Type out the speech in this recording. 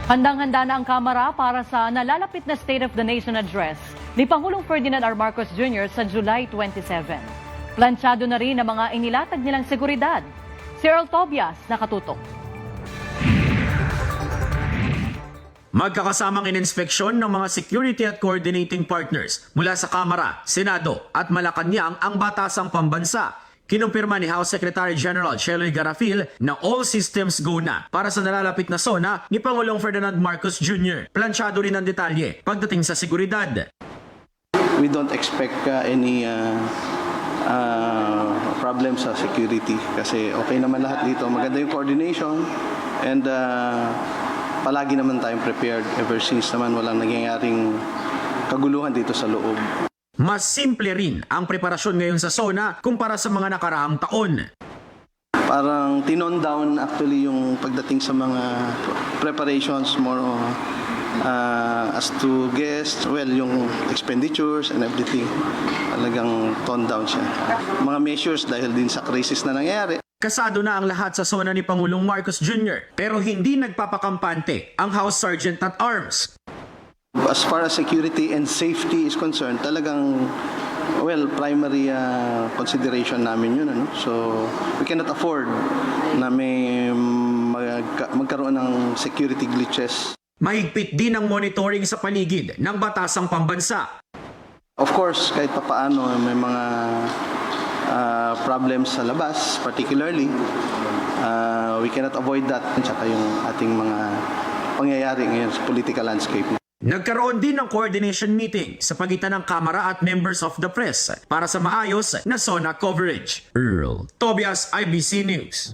Handang-handa na ang Kamara para sa nalalapit na State of the Nation Address ni Pangulong Ferdinand R. Marcos Jr. sa July 27. Planchado na rin ang mga inilatag nilang seguridad. Si Earl Tobias nakatutok. Magkakasamang ininspeksyon ng mga security at coordinating partners mula sa Kamara, Senado at Malacanang ang batasang pambansa. Kinumpirma ni House Secretary General Cheloy Garafil na all systems go na para sa nalalapit na SONA ni Pangulong Ferdinand Marcos Jr. Planchado rin ang detalye pagdating sa seguridad. We don't expect any problem sa security kasi okay naman lahat dito. Maganda yung coordination and palagi naman tayong prepared ever since naman walang nangyayaring kaguluhan dito sa loob. Mas simple rin ang preparasyon ngayon sa SONA kumpara sa mga nakaraang taon. Parang tinon down actually yung pagdating sa mga preparations more as to guests, well, yung expenditures and everything. Talagang toned down siya. Mga measures dahil din sa crisis na nangyayari. Kasado na ang lahat sa SONA ni Pangulong Marcos Jr. pero hindi nagpapakampante ang House Sergeant at Arms. As far as security and safety is concerned, talagang, well, primary consideration namin yun. Ano? So, we cannot afford na may magkaroon ng security glitches. Mahigpit din ang monitoring sa paligid ng batasang pambansa. Of course, kahit papaano may mga problems sa labas, particularly, we cannot avoid that. Tsaka yung ating mga pangyayari ngayon sa political landscape. Nagkaroon din ng coordination meeting sa pagitan ng Kamara at members of the press para sa maayos na SONA coverage. Earl Tobias, IBC News.